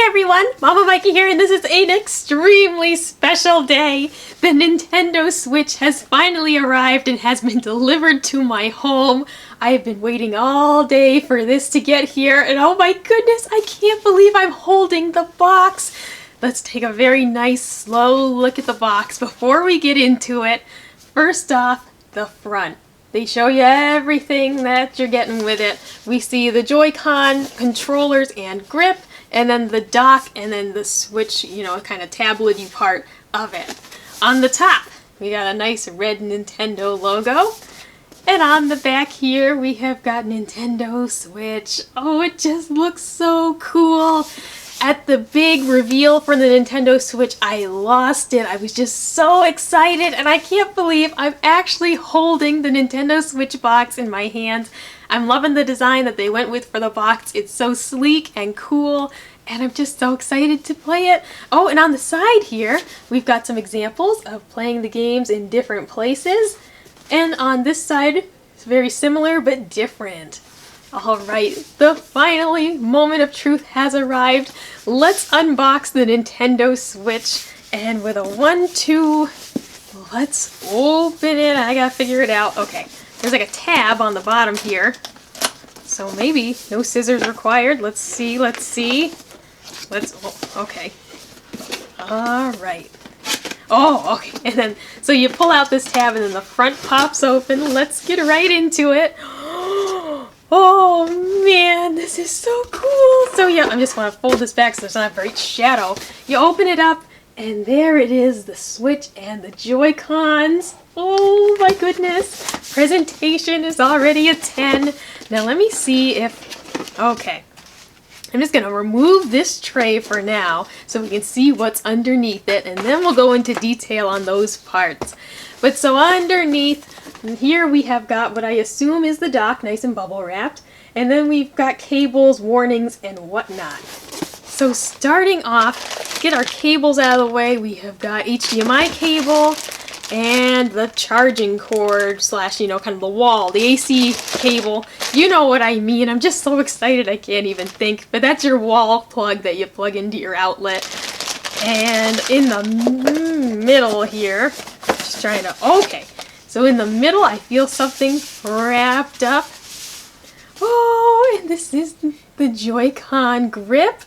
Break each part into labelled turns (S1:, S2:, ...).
S1: everyone, Mama Mikey here, and this is an extremely special day. The Nintendo Switch has finally arrived and has been delivered to my home. I have been waiting all day for this to get here, and oh my goodness, I can't believe I'm holding the box. Let's take a very nice, slow look at the box before we get into it. First off, the front. They show you everything that you're getting with it. We see the Joy-Con, controllers, and grip, and then the dock, and then the Switch, kind of tablet-y part of it. On the top, we got a nice red Nintendo logo. And on the back here, we have got Nintendo Switch. Oh, it just looks so cool. At the big reveal for the Nintendo Switch, I lost it. I was just so excited, and I can't believe I'm actually holding the Nintendo Switch box in my hands. I'm loving the design that they went with for the box. It's so sleek and cool, and I'm just so excited to play it. Oh, and on the side here, we've got some examples of playing the games in different places. And on this side, it's very similar but different. Alright, the finally moment of truth has arrived. Let's unbox the Nintendo Switch, and with a 1, 2, let's open it. I gotta figure it out. Okay, there's like a tab on the bottom here, so maybe no scissors required. Let's see. Okay. Alright. Oh, okay, and then, so you pull out this tab and then the front pops open. Let's get right into it. Oh man, this is so cool. So yeah, I just want to fold this back so there's not a bright shadow. You open it up and there it is, the Switch and the Joy-Cons. Oh my goodness. Presentation is already a 10. Now let me see if, okay. I'm just going to remove this tray for now so we can see what's underneath it, and then we'll go into detail on those parts. But so underneath, here we have got what I assume is the dock, nice and bubble wrapped, and then we've got cables, warnings, and whatnot. So starting off, get our cables out of the way, we have got HDMI cable and the charging cord slash, kind of the wall, the AC cable. You know what I mean. I'm just so excited I can't even think. But that's your wall plug that you plug into your outlet. And in the middle here, just trying to, okay. So in the middle, I feel something wrapped up. Oh, and this is the Joy-Con grip.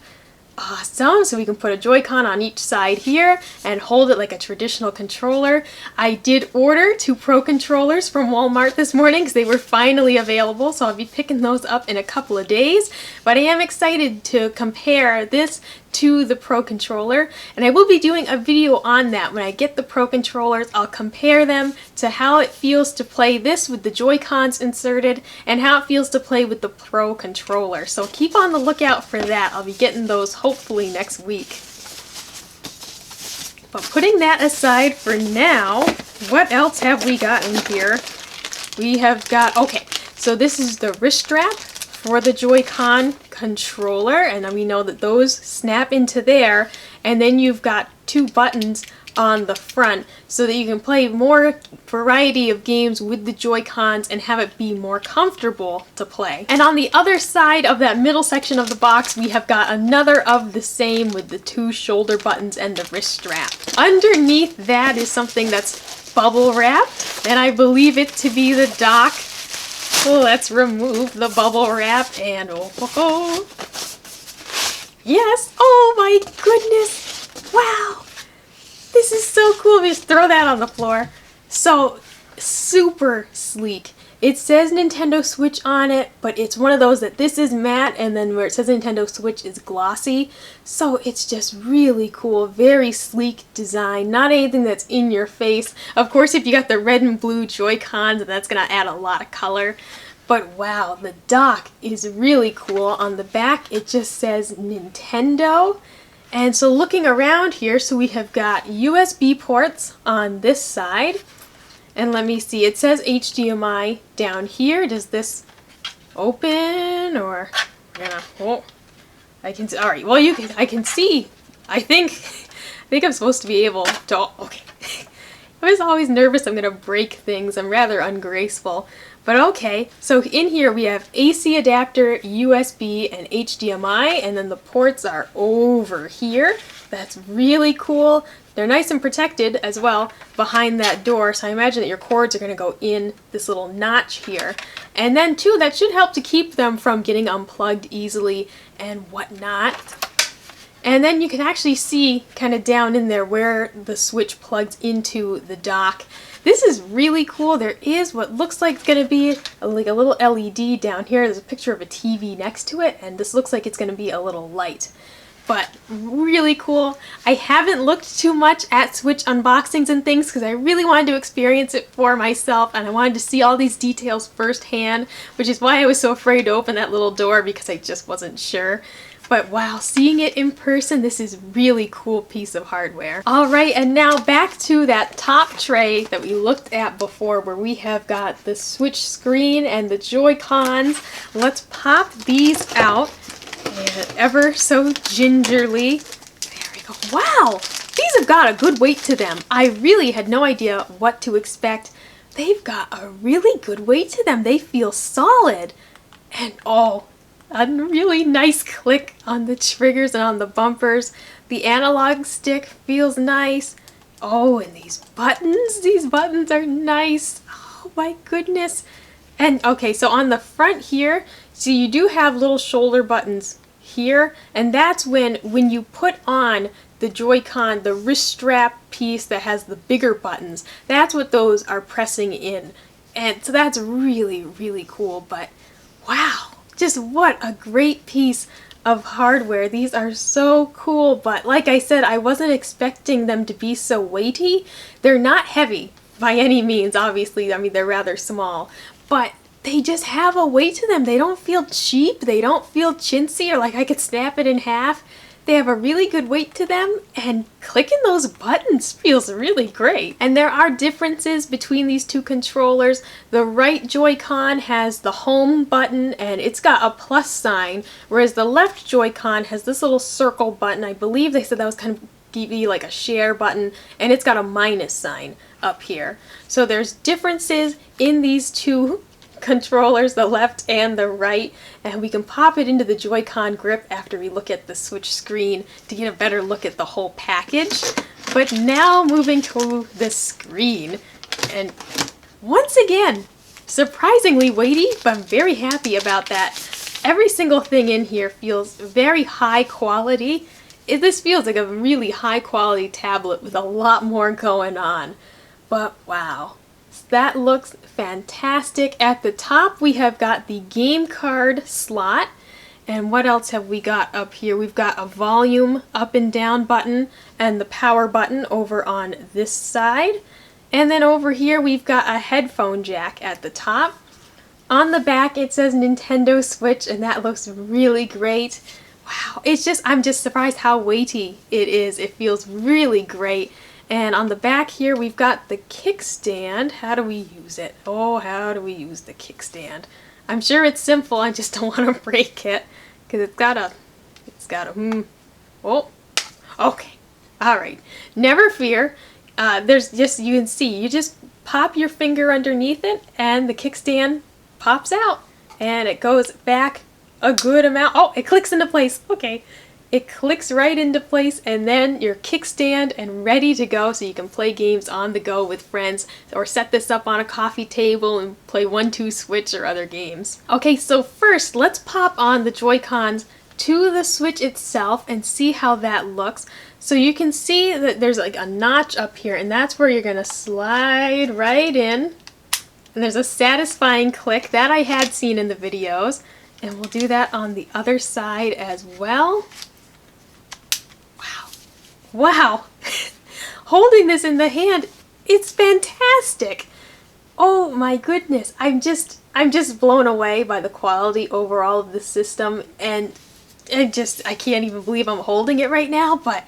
S1: Awesome, so we can put a Joy-Con on each side here and hold it like a traditional controller. I did order 2 Pro controllers from Walmart this morning because they were finally available, so I'll be picking those up in a couple of days. But I am excited to compare this to the Pro controller, and I will be doing a video on that. When I get the Pro controllers, I'll compare them to how it feels to play this with the Joy-Cons inserted and how it feels to play with the Pro controller. So keep on the lookout for that. I'll be getting those hopefully next week. But putting that aside for now, what else have we got in here? We have got, okay, so this is the wrist strap for the Joy-Con controller, and we know that those snap into there, and then you've got 2 buttons on the front so that you can play more variety of games with the Joy-Cons and have it be more comfortable to play. And on the other side of that middle section of the box, we have got another of the same with the 2 shoulder buttons and the wrist strap. Underneath that is something that's bubble wrapped, and I believe it to be the dock. Let's remove the bubble wrap and oh. Yes, oh my goodness, wow. This is so cool. Just throw that on the floor. So, super sleek. It says Nintendo Switch on it, but it's one of those that this is matte, and then where it says Nintendo Switch is glossy. So it's just really cool. Very sleek design. Not anything that's in your face. Of course, if you got the red and blue Joy-Cons, that's going to add a lot of color. But wow, the dock is really cool. On the back, it just says Nintendo. And so looking around here, so we have got USB ports on this side. And let me see, it says HDMI down here. Does this open or, oh, I can see, all right, well I can see, I think I'm supposed to be able to, okay. I was always nervous I'm going to break things. I'm rather ungraceful. But okay, so in here we have AC adapter, USB, and HDMI, and then the ports are over here. That's really cool. They're nice and protected as well behind that door, so I imagine that your cords are going to go in this little notch here. And then too, that should help to keep them from getting unplugged easily and whatnot. And then you can actually see kind of down in there where the switch plugs into the dock. This is really cool. There is what looks like it's going to be like a little LED down here. There's a picture of a TV next to it, and this looks like it's going to be a little light. But really cool. I haven't looked too much at Switch unboxings and things because I really wanted to experience it for myself, and I wanted to see all these details firsthand, which is why I was so afraid to open that little door, because I just wasn't sure. But wow, seeing it in person, this is really cool piece of hardware. Alright, and now back to that top tray that we looked at before, where we have got the Switch screen and the Joy-Cons. Let's pop these out. And ever so gingerly, there we go. Wow, these have got a good weight to them. I really had no idea what to expect. They've got a really good weight to them. They feel solid. And oh, a really nice click on the triggers and on the bumpers. The analog stick feels nice. Oh, and these buttons are nice. Oh my goodness. And okay, so on the front here, so you do have little shoulder buttons here, and that's when you put on the Joy-Con, the wrist strap piece that has the bigger buttons, that's what those are pressing in. And so that's really, really cool. But wow, just what a great piece of hardware. These are so cool, but like I said, I wasn't expecting them to be so weighty. They're not heavy by any means, obviously. I mean, they're rather small, but they just have a weight to them. They don't feel cheap. They don't feel chintzy or like I could snap it in half. They have a really good weight to them, and clicking those buttons feels really great. And there are differences between these two controllers. The right Joy-Con has the home button and it's got a plus sign, whereas the left Joy-Con has this little circle button. I believe they said that was kind of give you like a share button, and it's got a minus sign up here. So there's differences in these two controllers, the left and the right, and we can pop it into the Joy-Con grip after we look at the Switch screen to get a better look at the whole package. But now moving to the screen, and once again, surprisingly weighty, but I'm very happy about that. Every single thing in here feels very high quality. This feels like a really high quality tablet with a lot more going on. But wow. That looks fantastic. At the top we have got the game card slot, and what else have we got up here? We've got a volume up and down button and the power button over on this side, and then over here we've got a headphone jack at the top. On the back it says Nintendo Switch, and that looks really great. Wow, I'm just surprised how weighty it is. It feels really great. And on the back here, we've got the kickstand. How do we use it? Oh, how do we use the kickstand? I'm sure it's simple. I just don't want to break it because it's got a, oh, okay. All right. Never fear. There's just, you can see, you just pop your finger underneath it and the kickstand pops out and it goes back a good amount. Oh, it clicks into place. Okay. It clicks right into place, and then your kickstand and ready to go, so you can play games on the go with friends or set this up on a coffee table and play 1-2 Switch or other games. Okay, so first let's pop on the Joy-Cons to the Switch itself and see how that looks. So you can see that there's like a notch up here, and that's where you're gonna slide right in. And there's a satisfying click that I had seen in the videos, and we'll do that on the other side as well. Wow, holding this in the hand, it's fantastic. Oh my goodness, I'm just blown away by the quality overall of the system, and I can't even believe I'm holding it right now, but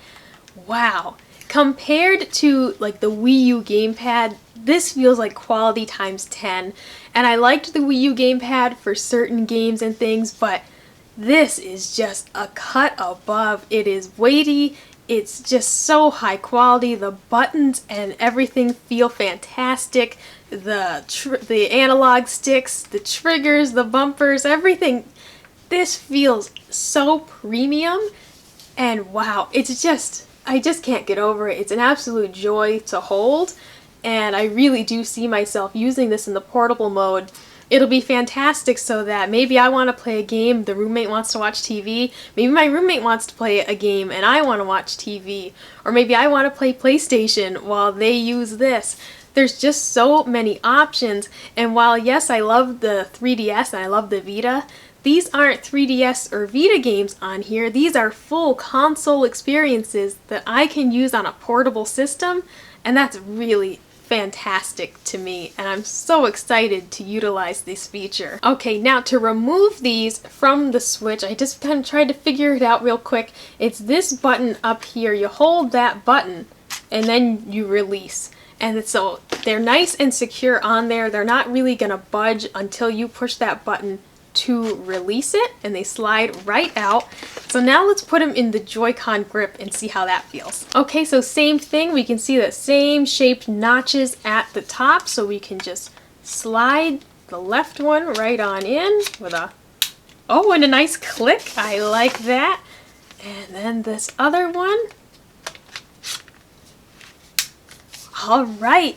S1: wow. Compared to like the Wii U gamepad, this feels like quality times 10, and I liked the Wii U gamepad for certain games and things, but this is just a cut above. It is weighty. It's just so high quality. The buttons and everything feel fantastic. the analog sticks, the triggers, the bumpers, everything. This feels so premium, and wow, it's just, I just can't get over it. It's an absolute joy to hold, and I really do see myself using this in the portable mode. It'll be fantastic so that maybe I want to play a game, the roommate wants to watch TV, maybe my roommate wants to play a game and I want to watch TV, or maybe I want to play PlayStation while they use this. There's just so many options, and while yes, I love the 3DS and I love the Vita, these aren't 3DS or Vita games on here. These are full console experiences that I can use on a portable system, and that's really fantastic to me, and I'm so excited to utilize this feature. Okay, now to remove these from the Switch, I just kind of tried to figure it out real quick. It's this button up here. You hold that button and then you release. And so they're nice and secure on there. They're not really gonna budge until you push that button to release it, and they slide right out. So now let's put them in the Joy-Con grip and see how that feels. Okay, so same thing. We can see the same shaped notches at the top, so we can just slide the left one right on in with a, oh, and a nice click. I like that. And then this other one. All right.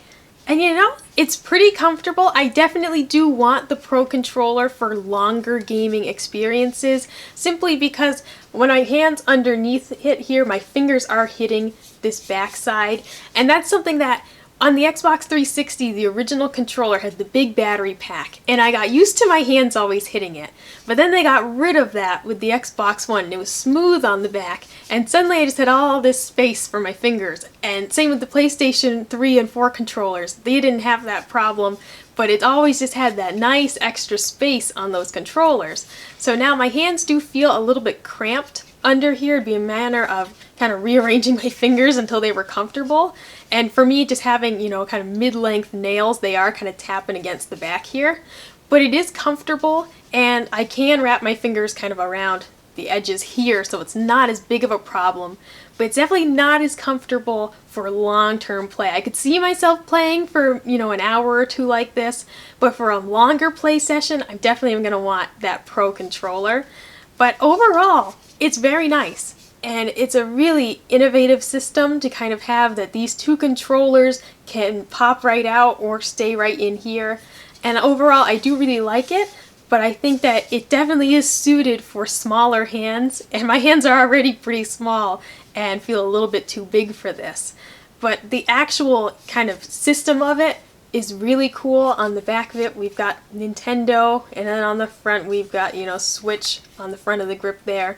S1: And you know, it's pretty comfortable. I definitely do want the Pro Controller for longer gaming experiences, simply because when my hand's underneath it here, my fingers are hitting this backside, and that's something that on the Xbox 360, the original controller had the big battery pack, and I got used to my hands always hitting it. But then they got rid of that with the Xbox One, and it was smooth on the back, and suddenly I just had all this space for my fingers. And same with the PlayStation 3 and 4 controllers. They didn't have that problem, but it always just had that nice extra space on those controllers. So now my hands do feel a little bit cramped under here. It'd be a manner of kind of rearranging my fingers until they were comfortable. And for me, just having, you know, kind of mid-length nails, they are kind of tapping against the back here. But it is comfortable, and I can wrap my fingers kind of around the edges here, so it's not as big of a problem. But it's definitely not as comfortable for long-term play. I could see myself playing for, you know, an hour or two like this, but for a longer play session, I definitely am going to want that Pro Controller. But overall, it's very nice. And it's a really innovative system to kind of have that these two controllers can pop right out or stay right in here. And overall, I do really like it, but I think that it definitely is suited for smaller hands, and my hands are already pretty small and feel a little bit too big for this. But the actual kind of system of it is really cool. On the back of it, we've got Nintendo, and then on the front, we've got, you know, Switch on the front of the grip there.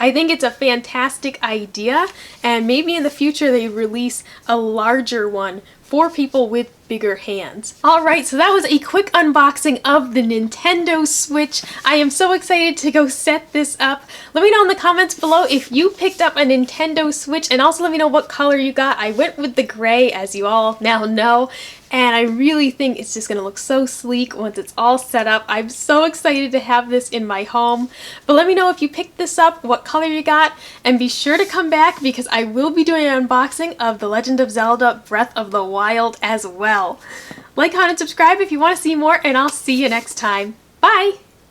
S1: I think it's a fantastic idea, and maybe in the future they release a larger one for people with bigger hands. Alright, so that was a quick unboxing of the Nintendo Switch. I am so excited to go set this up. Let me know in the comments below if you picked up a Nintendo Switch, and also let me know what color you got. I went with the gray, as you all now know, and I really think it's just going to look so sleek once it's all set up. I'm so excited to have this in my home. But let me know if you picked this up, what color you got, and be sure to come back because I will be doing an unboxing of The Legend of Zelda Breath of the Wild as well. Like, comment, and subscribe if you want to see more, and I'll see you next time. Bye!